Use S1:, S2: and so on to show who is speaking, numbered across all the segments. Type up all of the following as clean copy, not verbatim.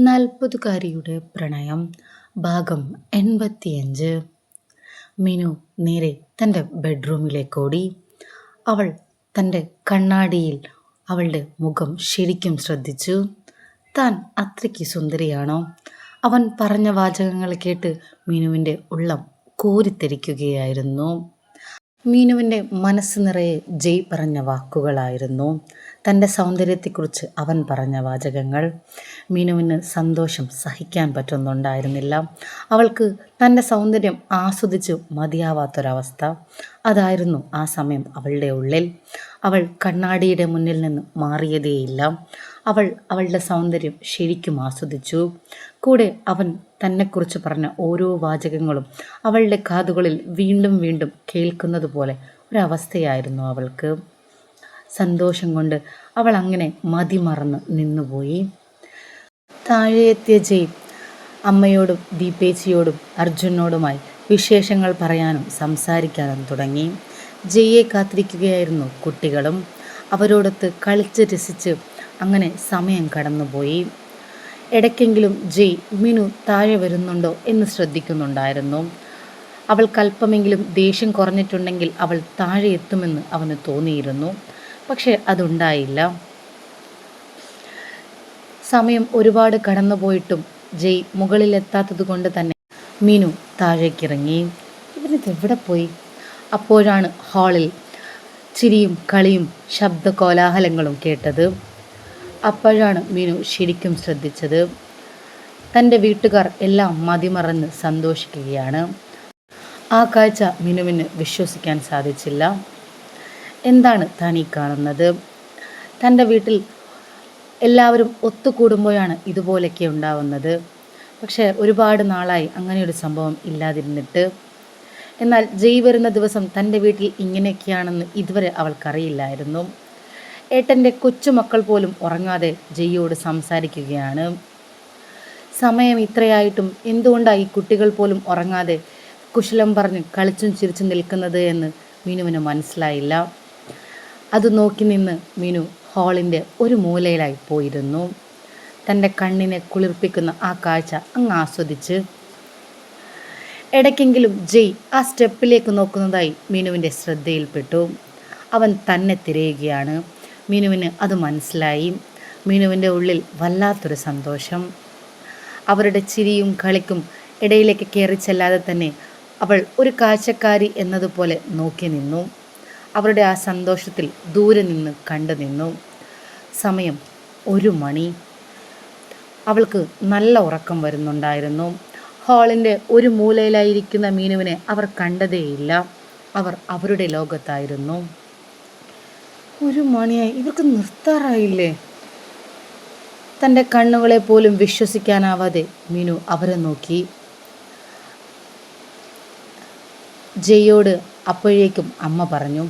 S1: നാൽപ്പതുകാരിയുടെ പ്രണയം ഭാഗം 85. മിനു നേരെ തൻ്റെ ബെഡ്റൂമിലേക്കോടി. അവൾ തൻ്റെ കണ്ണാടിയിൽ അവളുടെ മുഖം ശരിക്കും ശ്രദ്ധിച്ചു. താൻ അത്രയ്ക്ക് സുന്ദരിയാണോ? അവൻ പറഞ്ഞ വാചകങ്ങൾ കേട്ട് മീനുവിൻ്റെ ഉള്ളം കോരിത്തെരിക്കുകയായിരുന്നു. മീനുവിൻ്റെ മനസ്സ് നിറയെ ജയ് പറഞ്ഞ വാക്കുകളായിരുന്നു. തൻ്റെ സൗന്ദര്യത്തെക്കുറിച്ച് അവൻ പറഞ്ഞ വാചകങ്ങൾ. മീനുവിന് സന്തോഷം സഹിക്കാൻ പറ്റുന്നുണ്ടായിരുന്നില്ല. അവൾക്ക് തൻ്റെ സൗന്ദര്യം ആസ്വദിച്ച് മതിയാവാത്തൊരവസ്ഥ. അതായിരുന്നു ആ സമയം അവളുടെ ഉള്ളിൽ. അവൾ കണ്ണാടിയുടെ മുന്നിൽ നിന്ന് മാറിയതേയില്ല. അവൾ അവളുടെ സൗന്ദര്യം ശരിക്കും ആസ്വദിച്ചു. കൂടെ അവൻ തന്നെക്കുറിച്ച് പറഞ്ഞ ഓരോ വാചകങ്ങളും അവളുടെ കാതുകളിൽ വീണ്ടും വീണ്ടും കേൾക്കുന്നത് പോലെ ഒരവസ്ഥയായിരുന്നു അവൾക്ക്. സന്തോഷം കൊണ്ട് അവൾ അങ്ങനെ മതിമറന്ന് നിന്നുപോയി. താഴെ എത്തിയ ജയ് അമ്മയോടും ദീപേച്ചിയോടും അർജുനോടുമായി വിശേഷങ്ങൾ പറയാനും സംസാരിക്കാനും തുടങ്ങി. ജയ്യെ കാത്തിരിക്കുകയായിരുന്നു കുട്ടികളും. അവരോടൊത്ത് കളിച്ച് രസിച്ച് അങ്ങനെ സമയം കടന്നുപോയി. ഇടയ്ക്കെങ്കിലും ജയ് മിനു താഴെ വരുന്നുണ്ടോ എന്ന് ശ്രദ്ധിക്കുന്നുണ്ടായിരുന്നു. അവൾക്കല്പമെങ്കിലും ദേഷ്യം കുറഞ്ഞിട്ടുണ്ടെങ്കിൽ അവൾ താഴെ എത്തുമെന്ന് അവന് തോന്നിയിരുന്നു. പക്ഷെ അതുണ്ടായില്ല. സമയം ഒരുപാട് കടന്നുപോയിട്ടും ജയ് മുകളിലെത്താത്തത് കൊണ്ട് തന്നെ മീനു താഴേക്കിറങ്ങി. ഇവനിതെവിടെ പോയി? അപ്പോഴാണ് ഹാളിൽ ചിരിയും കളിയും ശബ്ദ കോലാഹലങ്ങളും കേട്ടത്. അപ്പോഴാണ് മീനു ശരിക്കും ശ്രദ്ധിച്ചത്. തൻ്റെ വീട്ടുകാർ എല്ലാം മതിമറന്ന് സന്തോഷിക്കുകയാണ്. ആ കാഴ്ച മീനുവിന് വിശ്വസിക്കാൻ സാധിച്ചില്ല. എന്താണ് താൻ ഈ കാണുന്നത്? തൻ്റെ വീട്ടിൽ എല്ലാവരും ഒത്തുകൂടുമ്പോഴാണ് ഇതുപോലെയൊക്കെ ഉണ്ടാവുന്നത്. പക്ഷേ ഒരുപാട് നാളായി അങ്ങനെയൊരു സംഭവം ഇല്ലാതിരുന്നിട്ട്. എന്നാൽ ജയ് വരുന്ന ദിവസം തൻ്റെ വീട്ടിൽ ഇങ്ങനെയൊക്കെയാണെന്ന് ഇതുവരെ അവൾക്കറിയില്ലായിരുന്നു. ഏട്ടൻ്റെ കൊച്ചുമക്കൾ പോലും ഉറങ്ങാതെ ജയ്യോട് സംസാരിക്കുകയാണ്. സമയം ഇത്രയായിട്ടും എന്തുകൊണ്ടാണ് ഈ കുട്ടികൾ പോലും ഉറങ്ങാതെ കുശലം പറഞ്ഞ് കളിച്ചും ചിരിച്ചും നിൽക്കുന്നത് എന്ന് മീനുവിന് മനസ്സിലായില്ല. അത് നോക്കി നിന്ന് മീനു ഹാളിൻ്റെ ഒരു മൂലയിലായി പോയിരുന്നു. തൻ്റെ കണ്ണിനെ കുളിർപ്പിക്കുന്ന ആ കാഴ്ച അങ്ങ് ആസ്വദിച്ച്. ഇടയ്ക്കെങ്കിലും ജയ് ആ സ്റ്റെപ്പിലേക്ക് നോക്കുന്നതായി മീനുവിൻ്റെ ശ്രദ്ധയിൽപ്പെട്ടു. അവൻ തന്നെ തിരയുകയാണ്. മീനുവിന് അത് മനസ്സിലായി. മീനുവിൻ്റെ ഉള്ളിൽ വല്ലാത്തൊരു സന്തോഷം. അവരുടെ ചിരിയും കളിക്കും ഇടയിലേക്ക് കയറി ചെല്ലാതെ തന്നെ അവൾ ഒരു കാഴ്ചക്കാരി എന്നതുപോലെ നോക്കി നിന്നു. അവരുടെ ആ സന്തോഷത്തിൽ ദൂരെ നിന്ന് കണ്ടു നിന്നു. സമയം 1 മണി. അവൾക്ക് നല്ല ഉറക്കം വരുന്നുണ്ടായിരുന്നു. ഹാളിൻ്റെ ഒരു മൂലയിലായിരിക്കുന്ന മീനുവിനെ അവർ കണ്ടതേയില്ല. അവർ അവരുടെ ലോകത്തായിരുന്നു. 1 മണിയായി, ഇവർക്ക് നിർത്താറായില്ലേ? തൻ്റെ കണ്ണുകളെ പോലും വിശ്വസിക്കാനാവാതെ മീനു അവരെ നോക്കി. ജയ്യോട് അപ്പോഴേക്കും അമ്മ പറഞ്ഞു,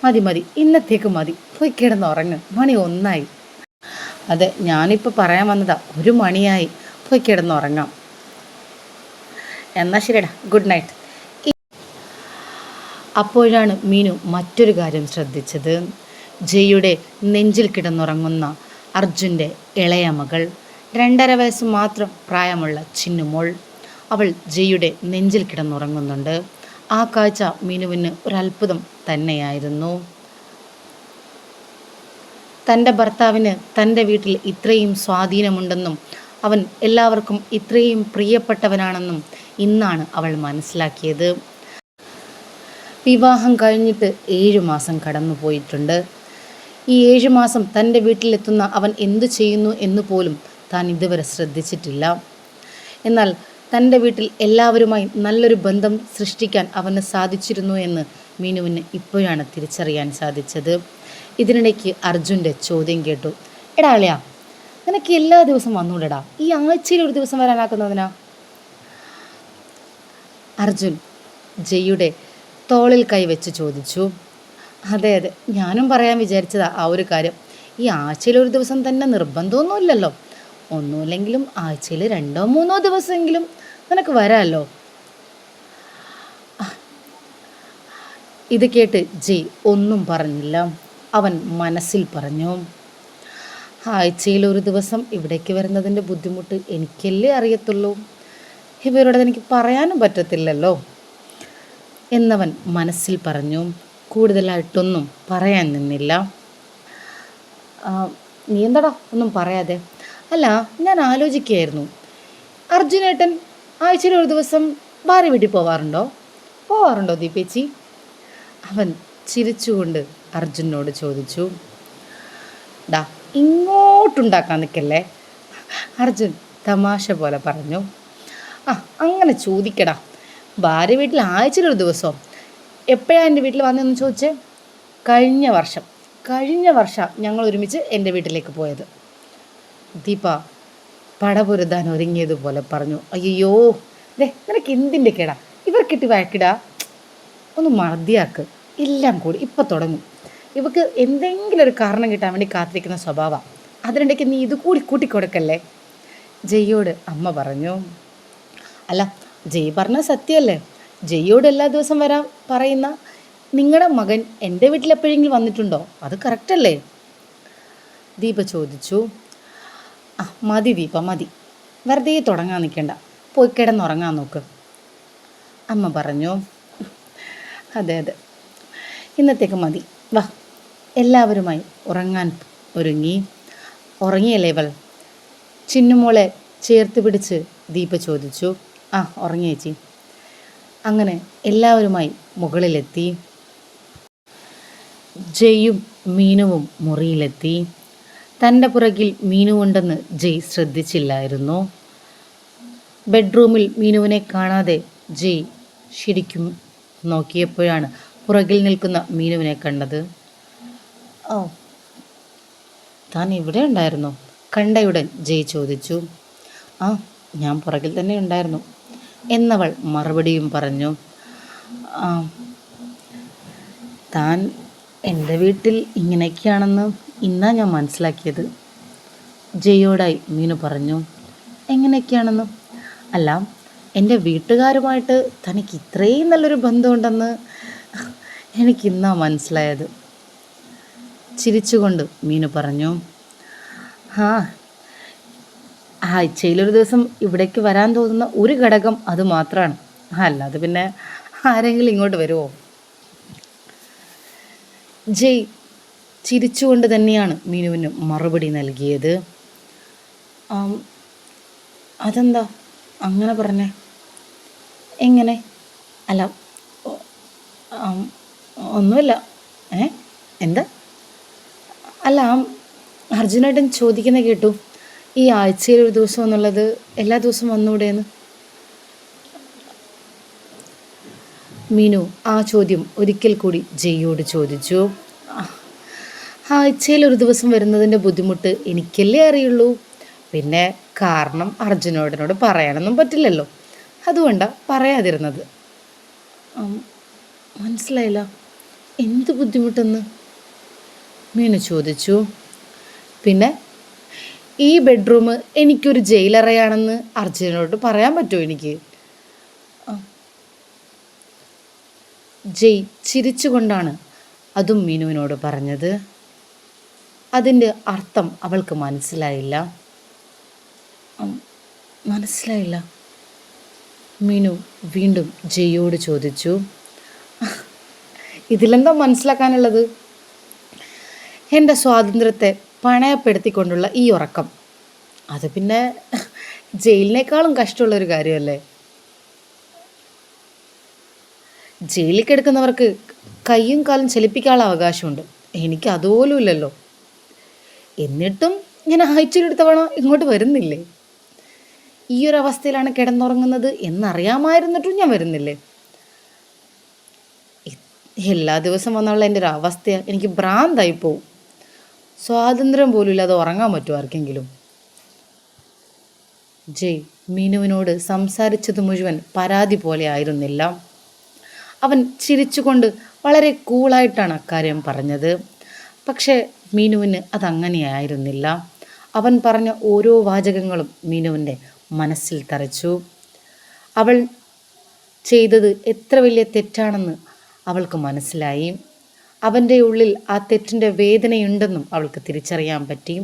S1: മതി മതി, ഇന്നത്തേക്ക് മതി, പോയി കിടന്നുറങ്ങ്, മണി 1 ആയി. അതെ, ഞാനിപ്പോൾ പറയാൻ വന്നതാ, 1 മണിയായി, പോയി കിടന്നുറങ്ങാം. എന്നാൽ ശരിയടാ, ഗുഡ് നൈറ്റ്. അപ്പോഴാണ് മീനു മറ്റൊരു കാര്യം ശ്രദ്ധിച്ചത്. ജയ്യുടെ നെഞ്ചിൽ കിടന്നുറങ്ങുന്ന അർജുൻ്റെ ഇളയ മകൾ, 2.5 വയസ്സ് മാത്രം പ്രായമുള്ള ചിന്നുമോൾ. അവൾ ജയ്യുടെ നെഞ്ചിൽ കിടന്നുറങ്ങുന്നുണ്ട്. ആ കാഴ്ച മീനുവിന് ഒരത്ഭുതം തന്നെയായിരുന്നു. തൻ്റെ ഭർത്താവിന് തൻ്റെ വീട്ടിൽ ഇത്രയും സ്വാധീനമുണ്ടെന്നും അവൻ എല്ലാവർക്കും ഇത്രയും പ്രിയപ്പെട്ടവനാണെന്നും ഇന്നാണ് അവൾ മനസ്സിലാക്കിയത്. വിവാഹം കഴിഞ്ഞിട്ട് 7 മാസം കടന്നു പോയിട്ടുണ്ട്. ഈ 7 മാസം തൻ്റെ വീട്ടിലെത്തുന്ന അവൻ എന്തു ചെയ്യുന്നു എന്ന് പോലും താൻ ഇതുവരെ ശ്രദ്ധിച്ചിട്ടില്ല. എന്നാൽ തൻ്റെ വീട്ടിൽ എല്ലാവരുമായി നല്ലൊരു ബന്ധം സൃഷ്ടിക്കാൻ അവന് സാധിച്ചിരുന്നു എന്ന് മീനുവിന് ഇപ്പോഴാണ് തിരിച്ചറിയാൻ സാധിച്ചത്. ഇതിനിടയ്ക്ക് അർജുൻ്റെ ചോദ്യം കേട്ടു, എടാ അളിയാ, നിനക്ക് എല്ലാ ദിവസവും വന്നൂടെടാ, ഈ ആഴ്ചയിൽ ഒരു ദിവസം വരാനാക്കുന്നതിനാ? അർജുൻ ജയ്യുടെ തോളിൽ കൈവച്ച് ചോദിച്ചു. അതെ അതെ, ഞാനും പറയാൻ വിചാരിച്ചതാ ആ ഒരു കാര്യം. ഈ ആഴ്ചയിൽ ഒരു ദിവസം തന്നെ നിർബന്ധമൊന്നുമില്ലല്ലോ. ഒന്നുമില്ലെങ്കിലും ആഴ്ചയിൽ 2-3 ദിവസമെങ്കിലും നിനക്ക് വരാമല്ലോ. ഇത് കേട്ട് ജയ് ഒന്നും പറഞ്ഞില്ല. അവൻ മനസ്സിൽ പറഞ്ഞു, ആഴ്ചയിൽ ഒരു ദിവസം ഇവിടേക്ക് വരുന്നതിൻ്റെ ബുദ്ധിമുട്ട് എനിക്കല്ലേ അറിയത്തുള്ളൂ, ഇവരോട് എനിക്ക് പറയാനും പറ്റത്തില്ലല്ലോ എന്നവൻ മനസ്സിൽ പറഞ്ഞു. കൂടുതലായിട്ടൊന്നും പറയാൻ നിന്നില്ല. നീ എന്താടാ ഒന്നും പറയാതെ? അല്ല, ഞാൻ ആലോചിക്കുകയായിരുന്നു, അർജുനേട്ടൻ ആഴ്ചയിൽ ഒരു ദിവസം ഭാര്യ വീട്ടിൽ പോവാറുണ്ടോ ദീപേച്ചി? അവൻ ചിരിച്ചുകൊണ്ട് അർജുനോട് ചോദിച്ചു. ഡാ, ഇങ്ങോട്ടുണ്ടാക്കാൻ നിൽക്കല്ലേ, അർജുൻ തമാശ പോലെ പറഞ്ഞു. അങ്ങനെ ചോദിക്കടാ, ഭാര്യ വീട്ടിൽ ആഴ്ചയിലൊരു ദിവസം എപ്പോഴാണ് എൻ്റെ വീട്ടിൽ വന്നതെന്ന് ചോദിച്ചേ? കഴിഞ്ഞ വർഷം ഞങ്ങൾ ഒരുമിച്ച് എൻ്റെ വീട്ടിലേക്ക് പോയത്. ദീപ പടപൊരുതാൻ ഒരുങ്ങിയതുപോലെ പറഞ്ഞു. അയ്യോ നിനക്ക് എന്തിൻ്റെ കേടാ, ഇവർക്കിട്ട് വഴക്കിടാ, ഒന്ന് മതിയാക്ക്, എല്ലാം കൂടി ഇപ്പം തുടങ്ങും. ഇവക്ക് എന്തെങ്കിലും ഒരു കാരണം കിട്ടാൻ വേണ്ടി കാത്തിരിക്കുന്ന സ്വഭാവം, അതിനിടയ്ക്ക് നീ ഇത് കൂടി കൂട്ടിക്കൊടുക്കല്ലേ, ജയ്യോട് അമ്മ പറഞ്ഞു. അല്ല, ജയ് പറഞ്ഞാൽ സത്യമല്ലേ, ജയ്യോട് എല്ലാ ദിവസം വരാൻ പറയുന്ന നിങ്ങളുടെ മകൻ എൻ്റെ വീട്ടിൽ എപ്പോഴെങ്കിലും വന്നിട്ടുണ്ടോ? അത് കറക്റ്റല്ലേ? ദീപ ചോദിച്ചു. മതി ദീപ, മതി, വെറുതെ തുടങ്ങാൻ നിൽക്കണ്ട, പോയി കിടന്നുറങ്ങാൻ നോക്ക്, അമ്മ പറഞ്ഞു. അതെ, ഇന്നത്തേക്ക് മതി, വാ. എല്ലാവരുമായി ഉറങ്ങാൻ ഉറങ്ങിയല്ലേ ഇവൾ? ചിന്നുമോളെ ചേർത്ത് പിടിച്ച് ദീപ ചോദിച്ചു. ഉറങ്ങി ചേച്ചി. അങ്ങനെ എല്ലാവരുമായി മുകളിലെത്തി. ജയ്യും മീനുവും മുറിയിലെത്തി. തൻ്റെ പുറകിൽ മീനുവുണ്ടെന്ന് ജയ് ശ്രദ്ധിച്ചില്ലായിരുന്നു. ബെഡ്റൂമിൽ മീനുവിനെ കാണാതെ ജയ് ശരിക്കും നോക്കിയപ്പോഴാണ് പുറകിൽ നിൽക്കുന്ന മീനുവിനെ കണ്ടത്. താൻ ഇവിടെ ഉണ്ടായിരുന്നോ? കണ്ടയുടൻ ജയ് ചോദിച്ചു. ഞാൻ പുറകിൽ തന്നെ ഉണ്ടായിരുന്നു എന്നവൾ മറുപടിയും പറഞ്ഞു. താൻ എൻ്റെ വീട്ടിൽ ഇങ്ങനെയൊക്കെയാണെന്ന് ഇന്നാ ഞാൻ മനസ്സിലാക്കിയത്, ജയോടായി മീനു പറഞ്ഞു. എങ്ങനെയൊക്കെയാണെന്ന്? അല്ല, എൻ്റെ വീട്ടുകാരുമായിട്ട് തനിക്ക് ഇത്രയും നല്ലൊരു ബന്ധമുണ്ടെന്ന് എനിക്കിന്നാ മനസ്സിലായത്, ചിരിച്ചുകൊണ്ട് മീനു പറഞ്ഞു. ആഴ്ചയിലൊരു ദിവസം ഇവിടേക്ക് വരാൻ തോന്നുന്ന ഒരു ഘടകം അത് മാത്രമാണ്, അല്ലാതെ പിന്നെ ആരെങ്കിലും ഇങ്ങോട്ട് വരുമോ? ജയ് ചിരിച്ചുകൊണ്ട് തന്നെയാണ് മീനുവിന് മറുപടി നൽകിയത്. അതെന്താ അങ്ങനെ പറഞ്ഞേ? എങ്ങനെ? അല്ല, ഒന്നുമില്ല. എന്താ? അല്ല, അർജുനേട്ടൻ ചോദിക്കുന്ന കേട്ടു, ഈ ആഴ്ചയിൽ ഒരു ദിവസം എന്നുള്ളത് എല്ലാ ദിവസവും വന്നുകൂടെയെന്ന്. മീനു ആ ചോദ്യം ഒരിക്കൽ കൂടി ജയ്യോട് ചോദിച്ചു. ആഴ്ചയിൽ ഒരു ദിവസം വരുന്നതിൻ്റെ ബുദ്ധിമുട്ട് എനിക്കല്ലേ അറിയുള്ളൂ, പിന്നെ കാരണം അർജുനോടനോട് പറയാനൊന്നും പറ്റില്ലല്ലോ, അതുകൊണ്ടാണ് പറയാതിരുന്നത്. മനസ്സിലായില്ല, എന്ത് ബുദ്ധിമുട്ടെന്ന് മീനു ചോദിച്ചു. പിന്നെ ഈ ബെഡ്റൂം എനിക്കൊരു ജയിലറയാണെന്ന് അർജുനോട് പറയാൻ പറ്റുമോ എനിക്ക്? ജയ് ചിരിച്ചുകൊണ്ടാണ് അതും മീനുവിനോട് പറഞ്ഞത്. അതിൻ്റെ അർത്ഥം അവൾക്ക് മനസ്സിലായില്ല. മീനു വീണ്ടും ജയ്യോട് ചോദിച്ചു. ഇതിലെന്താ മനസ്സിലാക്കാനുള്ളത്? എൻ്റെ സ്വാതന്ത്ര്യത്തെ പണയപ്പെടുത്തിക്കൊണ്ടുള്ള ഈ ഉറക്കം, അത് പിന്നെ ജയിലിനേക്കാളും കഷ്ടമുള്ളൊരു കാര്യമല്ലേ. ജയിലിൽ കിടക്കുന്നവർക്ക് കയ്യും കാലും ചലിപ്പിക്കാനുള്ള അവകാശമുണ്ട്, എനിക്ക് അതുപോലും ഇല്ലല്ലോ. എന്നിട്ടും ഞാൻ ആഴ്ചയിലെടുത്ത തവണ ഇങ്ങോട്ട് വരുന്നില്ലേ? ഈ ഒരു അവസ്ഥയിലാണ് കിടന്നുറങ്ങുന്നത് എന്നറിയാമായിരുന്നിട്ടും ഞാൻ വരുന്നില്ലേ? എല്ലാ ദിവസം വന്നുള്ള എൻ്റെ ഒരു അവസ്ഥ എനിക്ക് ഭ്രാന്തായി പോവും. സ്വാതന്ത്ര്യം പോലും ഇല്ലാതെ ഉറങ്ങാൻ പറ്റുമോ ആർക്കെങ്കിലും? ജയ് മീനുവിനോട് സംസാരിച്ചത് മുഴുവൻ പരാതി പോലെ ആയിരുന്നില്ല. അവൻ ചിരിച്ചുകൊണ്ട് വളരെ കൂളായിട്ടാണ് അക്കാര്യം പറഞ്ഞത്. പക്ഷേ മീനുവിന് അതങ്ങനെയായിരുന്നില്ല. അവൻ പറഞ്ഞ ഓരോ വാചകങ്ങളും മീനുവിൻ്റെ മനസ്സിൽ തറച്ചു. അവൾ ചെയ്തത് എത്ര വലിയ തെറ്റാണെന്ന് അവൾക്ക് മനസ്സിലായി. അവൻ്റെ ഉള്ളിൽ ആ തെറ്റിൻ്റെ വേദനയുണ്ടെന്നും അവൾക്ക് തിരിച്ചറിയാൻ പറ്റി.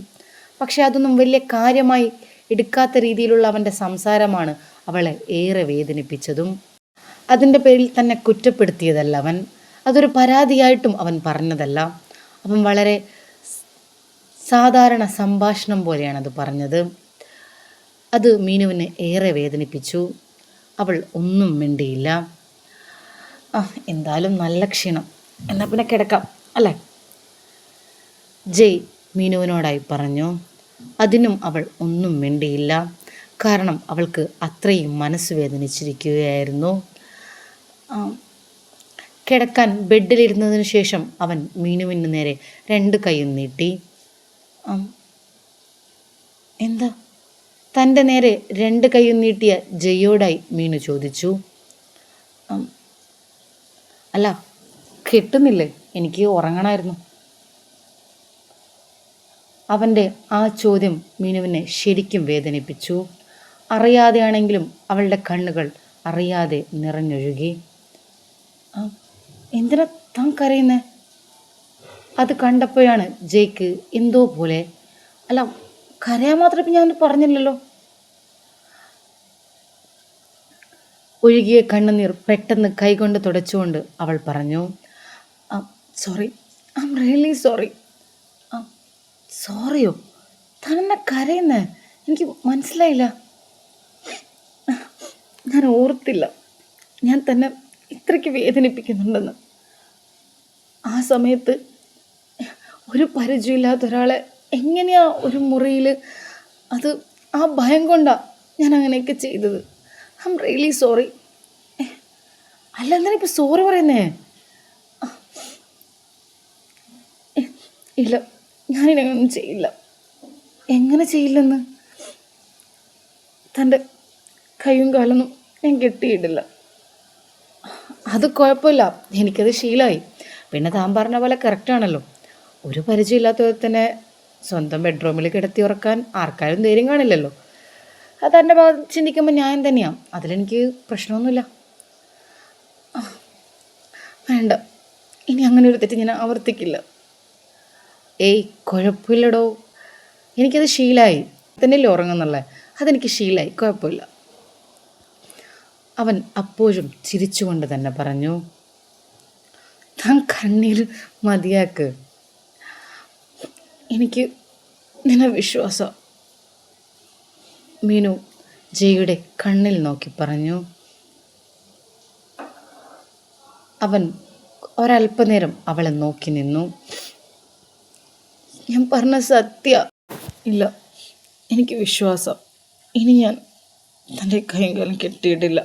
S1: പക്ഷെ അതൊന്നും വലിയ കാര്യമായി എടുക്കാത്ത രീതിയിലുള്ള അവൻ്റെ സംസാരമാണ് അവളെ ഏറെ വേദനിപ്പിച്ചതും. അതിൻ്റെ പേരിൽ തന്നെ കുറ്റപ്പെടുത്തിയതല്ല അവൻ, അതൊരു പരാതിയായിട്ടും അവൻ പറഞ്ഞതല്ല. അവൻ വളരെ സാധാരണ സംഭാഷണം പോലെയാണ് അത് പറഞ്ഞത്. അത് മീനുവിനെ ഏറെ വേദനിപ്പിച്ചു. അവൾ ഒന്നും മിണ്ടിയില്ല. എന്തായാലും നല്ല ക്ഷീണം, എന്നാൽ പിന്നെ കിടക്കാം അല്ലേ, ജയ് മീനുവിനോടായി പറഞ്ഞു. അതിനും അവൾ ഒന്നും മിണ്ടിയില്ല. കാരണം അവൾക്ക് അത്രയും മനസ്സ് വേദനിച്ചിരിക്കുകയായിരുന്നു. കിടക്കാൻ ബെഡിലിരുന്നതിന് ശേഷം അവൻ മീനുവിന് നേരെ 2 കൈയും നീട്ടി. എന്താ? തൻ്റെ നേരെ 2 കൈയും നീട്ടിയ ജയോടായി മീനു ചോദിച്ചു. അല്ല, കിട്ടുന്നില്ലേ, എനിക്ക് ഉറങ്ങണമായിരുന്നു. അവൻ്റെ ആ ചോദ്യം മീനുവിനെ ശരിക്കും വേദനിപ്പിച്ചു. അറിയാതെയാണെങ്കിലും അവളുടെ കണ്ണുകൾ അറിയാതെ നിറഞ്ഞൊഴുകി. എന്തിനാ താൻ കരയുന്നേ? അത് കണ്ടപ്പോഴാണ് ജയ്ക്ക് എന്തോ പോലെ. അല്ല, കരയാൻ മാത്രം ഇപ്പം ഞാൻ പറഞ്ഞില്ലല്ലോ. ഒഴുകിയ കണ്ണുനീർ പെട്ടെന്ന് കൈകൊണ്ട് തുടച്ചുകൊണ്ട് അവൾ പറഞ്ഞു. Sorry, I'm really sorry. സോറിയോ? തന്നെ കരയുന്നേ? എനിക്ക് മനസ്സിലായില്ല. ഞാൻ ഓർത്തില്ല ഞാൻ തന്നെ ഇത്രയ്ക്ക് വേദനിപ്പിക്കുന്നുണ്ടെന്ന്. ആ സമയത്ത് ഒരു പരിചയമില്ലാത്ത ഒരാളെ എങ്ങനെയാ ഒരു മുറിയിൽ, അത് ആ ഭയം കൊണ്ടാണ് ഞാൻ അങ്ങനെയൊക്കെ ചെയ്തത്. I M really sorry. അല്ല, എന്തിനാ ഇപ്പം സോറി പറയുന്നേ? ഇല്ല, ഞാനിനൊന്നും ചെയ്യില്ല. എങ്ങനെ ചെയ്യില്ലെന്ന്? തൻ്റെ കൈയും കാലൊന്നും ഞാൻ കെട്ടിയിടില്ല. അത് കുഴപ്പമില്ല, എനിക്കത് ശീലമായി. പിന്നെ താൻ പറഞ്ഞ പോലെ കറക്റ്റാണല്ലോ, ഒരു പരിചയമില്ലാത്ത തന്നെ സ്വന്തം ബെഡ്റൂമിൽ കിടത്തി ഉറക്കാൻ ആർക്കാരും ധൈര്യം കാണില്ലല്ലോ. അത് എൻ്റെ ഭാഗം ചിന്തിക്കുമ്പോൾ ന്യായം തന്നെയാണ്, അതിലെനിക്ക് പ്രശ്നമൊന്നുമില്ല. വേണ്ട, ഇനി അങ്ങനെ ഒരു തെറ്റ് ഞാൻ ആവർത്തിക്കില്ല. ഏയ് കുഴപ്പമില്ലടോ, എനിക്കത് ശീലമായി. തന്നെയല്ലേ ഉറങ്ങുന്നുള്ളേ, അതെനിക്ക് ശീലമായി, കുഴപ്പമില്ല. അവൻ അപ്പോഴും ചിരിച്ചുകൊണ്ട് തന്നെ പറഞ്ഞു. താൻ കണ്ണീർ മതിയാക്ക്, എനിക്ക് നിന്നെ വിശ്വാസം. മീനു ജയുടെ കണ്ണിൽ നോക്കി പറഞ്ഞു. അവൻ ഒരല്പനേരം അവളെ നോക്കി നിന്നു. ഞാൻ പറഞ്ഞ സത്യ? ഇല്ല, എനിക്ക് വിശ്വാസം. ഇനി ഞാൻ തൻ്റെ കൈയും കാലം കെട്ടിയിട്ടില്ല.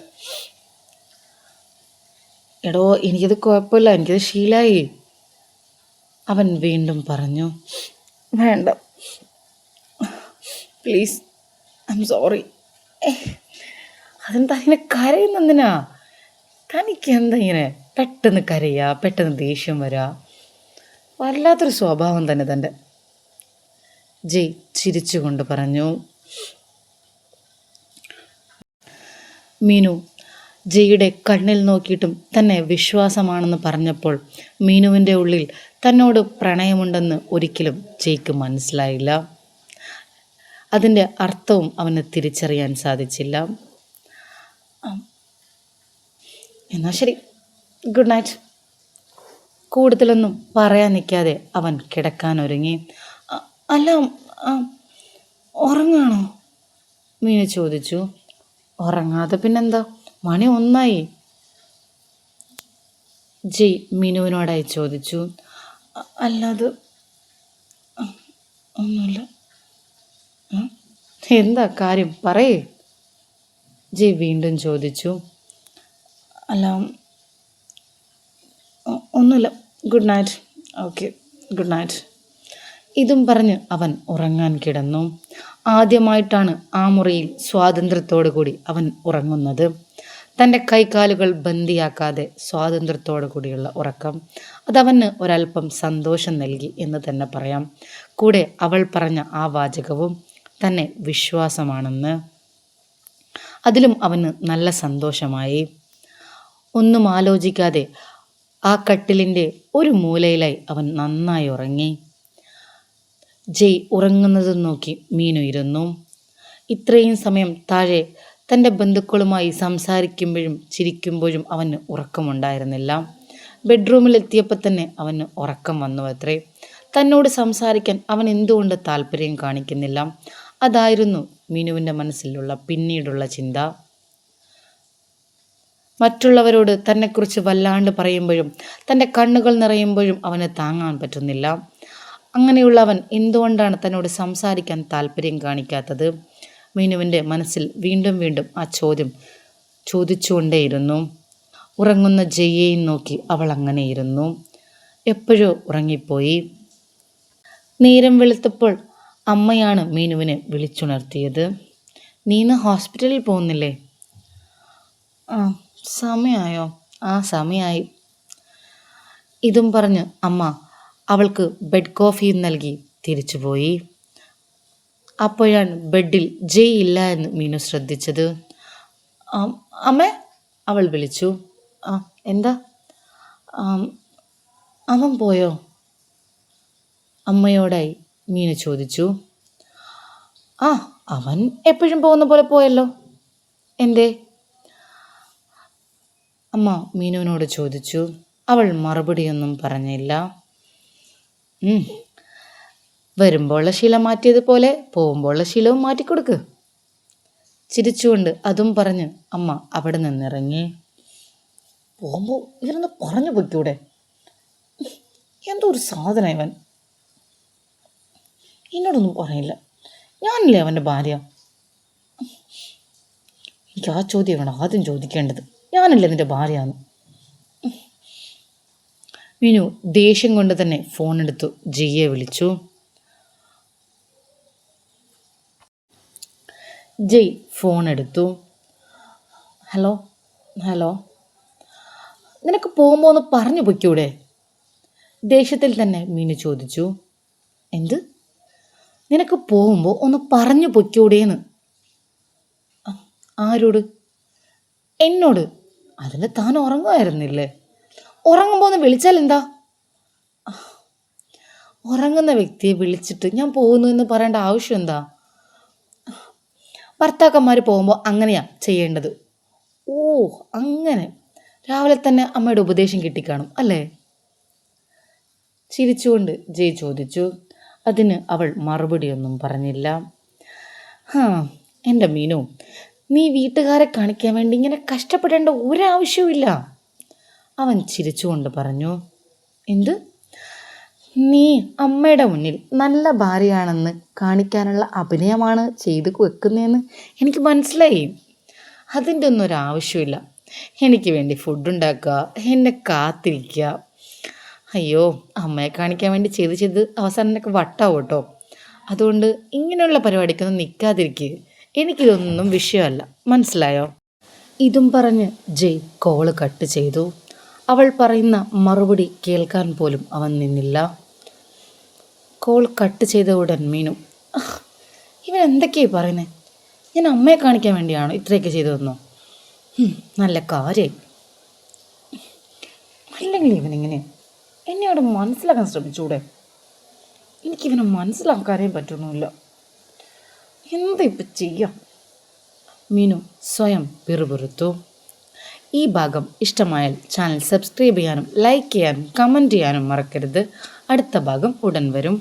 S1: എടോ, എനിക്കത് കുഴപ്പമില്ല, എനിക്കത് ശീലമായി. അവൻ വീണ്ടും പറഞ്ഞു. വേണ്ട പ്ലീസ്, ഐ എം സോറി. അതെന്താ ഇങ്ങനെ കരയുന്നെന്തിനാ? തനിക്ക് എന്താ ഇങ്ങനെ പെട്ടെന്ന് കരയുക, പെട്ടെന്ന് ദേഷ്യം വരിക? വല്ലാത്തൊരു സ്വഭാവം തന്നെ തൻ്റെ. ജയ് ചിരിച്ചുകൊണ്ട് പറഞ്ഞു. മീനു ജയുടെ കണ്ണിൽ നോക്കിയിട്ടും തന്നെ വിശ്വാസമാണെന്ന് പറഞ്ഞപ്പോൾ മീനുവിൻ്റെ ഉള്ളിൽ തന്നോട് പ്രണയമുണ്ടെന്ന് ഒരിക്കലും ജയ്ക്ക് മനസ്സിലായില്ല. അതിൻ്റെ അർത്ഥവും അവന് തിരിച്ചറിയാൻ സാധിച്ചില്ല. എന്നാൽ ശരി, ഗുഡ് നൈറ്റ്. കൂടുതലൊന്നും പറയാൻ നിൽക്കാതെ അവൻ കിടക്കാനൊരുങ്ങി. അല്ല, ഉറങ്ങാണോ? മീനു ചോദിച്ചു. ഉറങ്ങാതെ പിന്നെന്താ, മണി 1 ജയ് മീനുവിനോടായി ചോദിച്ചു. അല്ലാതെ ഒന്നുമില്ല. എന്താ കാര്യം പറയേ? ജയ് വീണ്ടും ചോദിച്ചു. അല്ല, ഒന്നുമില്ല, good night. Okay, good night. ഇതും പറഞ്ഞ് അവൻ ഉറങ്ങാൻ കിടന്നു. ആദ്യമായിട്ടാണ് ആ മുറിയിൽ സ്വാതന്ത്ര്യത്തോടു കൂടി അവൻ ഉറങ്ങുന്നത്. തൻ്റെ കൈകാലുകൾ ബന്ദിയാക്കാതെ സ്വാതന്ത്ര്യത്തോടു കൂടിയുള്ള ഉറക്കം. അതവന് ഒരല്പം സന്തോഷം നൽകി എന്ന് തന്നെ പറയാം. കൂടെ അവൾ പറഞ്ഞ ആ വാചകവും തന്നെ വിശ്വാസമാണെന്ന്, അതിലും അവന് നല്ല സന്തോഷമായി. ഒന്നും ആലോചിക്കാതെ ആ കട്ടിലിൻ്റെ ഒരു മൂലയിലായി അവൻ നന്നായി ഉറങ്ങി. ജയ് ഉറങ്ങുന്നതും നോക്കി മീനു ഇരുന്നു. ഇത്രയും സമയം താഴെ തൻ്റെ ബന്ധുക്കളുമായി സംസാരിക്കുമ്പോഴും ചിരിക്കുമ്പോഴും അവന് ഉറക്കമുണ്ടായിരുന്നില്ല. ബെഡ്റൂമിലെത്തിയപ്പോൾ തന്നെ അവന് ഉറക്കം വന്നു അത്രേ. തന്നോട് സംസാരിക്കാൻ അവൻ എന്തുകൊണ്ട് താല്പര്യം കാണിക്കുന്നില്ല? അതായിരുന്നു മീനുവിൻ്റെ മനസ്സിലുള്ള പിന്നീടുള്ള ചിന്ത. മറ്റുള്ളവരോട് തന്നെക്കുറിച്ച് വല്ലാണ്ട് പറയുമ്പോഴും തൻ്റെ കണ്ണുകൾ നിറയുമ്പോഴും അവന് താങ്ങാൻ പറ്റുന്നില്ല. അങ്ങനെയുള്ളവൻ എന്തുകൊണ്ടാണ് തന്നോട് സംസാരിക്കാൻ താല്പര്യം കാണിക്കാത്തത്? മീനുവിൻ്റെ മനസ്സിൽ വീണ്ടും വീണ്ടും ആ ചോദ്യം ചോദിച്ചുകൊണ്ടേയിരുന്നു. ഉറങ്ങുന്ന ജയ്യെയും നോക്കി അവൾ അങ്ങനെ ഇരുന്നു. എപ്പോഴോ ഉറങ്ങിപ്പോയി. നേരം വെളുത്തപ്പോൾ അമ്മയാണ് മീനുവിനെ വിളിച്ചുണർത്തിയത്. നീ ഇന്ന് ഹോസ്പിറ്റലിൽ പോകുന്നില്ലേ? ആ, സമയമായോ? ആ, സമയമായി. ഇതും പറഞ്ഞ് അമ്മ അവൾക്ക് ബെഡ് കോഫിയും നൽകി തിരിച്ചുപോയി. അപ്പോഴാണ് ബെഡിൽ ജയ് ഇല്ല എന്ന് മീനു ശ്രദ്ധിച്ചത്. അമ്മേ, അവൾ വിളിച്ചു. ആ, എന്താ? അവൻ പോയോ? അമ്മയോടായി മീനു ചോദിച്ചു. ആ, അവൻ എപ്പോഴും പോകുന്ന പോലെ പോയല്ലോ. എന്തേ? അമ്മ മീനുവിനോട് ചോദിച്ചു. അവൾ മറുപടിയൊന്നും പറഞ്ഞില്ല. വരുമ്പോഴുള്ള ശീലം മാറ്റിയതുപോലെ പോകുമ്പോഴുള്ള ശീലവും മാറ്റിക്കൊടുക്ക്. ചിരിച്ചുകൊണ്ട് അതും പറഞ്ഞ് അമ്മ അവിടെ നിന്നിറങ്ങി. പോകുമ്പോൾ ഇവരൊന്ന് പറഞ്ഞു പൊയ്ക്കൂടെ? എന്തോ ഒരു സാധനം ഇവൻ. എന്നോടൊന്നും പറയില്ല. ഞാനല്ലേ അവൻ്റെ ഭാര്യ. എനിക്ക് ആ ചോദ്യം വേണം ആദ്യം ചോദിക്കേണ്ടത്. ഞാനല്ലേ നിൻ്റെ ഭാര്യയാണ്. മീനു ദേഷ്യം കൊണ്ട് തന്നെ ഫോണെടുത്തു ജയ്യെ വിളിച്ചു. ജയ് ഫോൺ എടുത്തു. ഹലോ ഹലോ, നിനക്ക് പോകുമ്പോൾ ഒന്ന് പറഞ്ഞു പൊയ്ക്കൂടെ? ദേഷ്യത്തിൽ തന്നെ മീനു ചോദിച്ചു. എന്ത്? നിനക്ക് പോകുമ്പോൾ ഒന്ന് പറഞ്ഞു പൊയ്ക്കൂടേന്ന്. ആരോട്? എന്നോട്. അതിന് താൻ ഉറങ്ങുമായിരുന്നില്ലേ? ഉറങ്ങുമ്പോൾ ഒന്ന് വിളിച്ചാൽ എന്താ? ഉറങ്ങുന്ന വ്യക്തിയെ വിളിച്ചിട്ട് ഞാൻ പോകുന്നു എന്ന് പറയേണ്ട ആവശ്യം എന്താ? ഭർത്താക്കന്മാർ പോകുമ്പോൾ അങ്ങനെയാ ചെയ്യേണ്ടത്. ഓ, അങ്ങനെ. രാവിലെ തന്നെ അമ്മയുടെ ഉപദേശം കിട്ടിക്കാണും അല്ലേ? ചിരിച്ചുകൊണ്ട് ജയ് ചോദിച്ചു. അതിന് അവൾ മറുപടിയൊന്നും പറഞ്ഞില്ല. എൻ്റെ മീനു, നീ വീട്ടുകാരെ കാണിക്കാൻ വേണ്ടി ഇങ്ങനെ കഷ്ടപ്പെടേണ്ട ഒരാവശ്യവുമില്ല, അവൻ ചിരിച്ചുകൊണ്ട് പറഞ്ഞു. എന്ത്? നീ അമ്മയുടെ മുന്നിൽ നല്ല ഭാര്യയാണെന്ന് കാണിക്കാനുള്ള അഭിനയമാണ് ചെയ്ത് വെക്കുന്നതെന്ന് എനിക്ക് മനസ്സിലായി. അതിൻ്റെ ഒന്നും ഒരാവശ്യമില്ല. എനിക്ക് വേണ്ടി ഫുഡ് ഉണ്ടാക്കുക, എന്നെ കാത്തിരിക്കുക. അയ്യോ, അമ്മയെ കാണിക്കാൻ വേണ്ടി ചെയ്ത് അവസാനം എന്നൊക്കെ വട്ടാവും കേട്ടോ. അതുകൊണ്ട് ഇങ്ങനെയുള്ള പരിപാടിക്കൊന്നും നിൽക്കാതിരിക്കുക. എനിക്കിതൊന്നും വിഷയമല്ല, മനസ്സിലായോ? ഇതും പറഞ്ഞ് ജയ് കോള് കട്ട് ചെയ്തു. അവൾ പറയുന്ന മറുപടി കേൾക്കാൻ പോലും അവൻ നിന്നില്ല. കോൾ കട്ട് ചെയ്ത ഉടൻ മീനു, ഇവൻ എന്തൊക്കെയായി പറയുന്നത്? ഞാൻ അമ്മയെ കാണിക്കാൻ വേണ്ടിയാണോ ഇത്രയൊക്കെ ചെയ്തതെന്നോ? നല്ല കാര്യമായി. അല്ലെങ്കിൽ ഇവനിങ്ങനെ എന്നെ അവിടെ മനസ്സിലാക്കാൻ ശ്രമിച്ചൂടെ? എനിക്കിവനെ മനസ്സിലാക്കാനേ പറ്റുന്നില്ല. എന്താ ഇപ്പം ചെയ്യാം? മീനു സ്വയം പിറുപിറുത്തു. ഈ ഭാഗം ഇഷ്ടമായാൽ ചാനൽ സബ്സ്ക്രൈബ് ചെയ്യാനും ലൈക്ക് ചെയ്യാനും കമൻറ്റ് ചെയ്യാനും മറക്കരുത്. അടുത്ത ഭാഗം ഉടൻ വരും.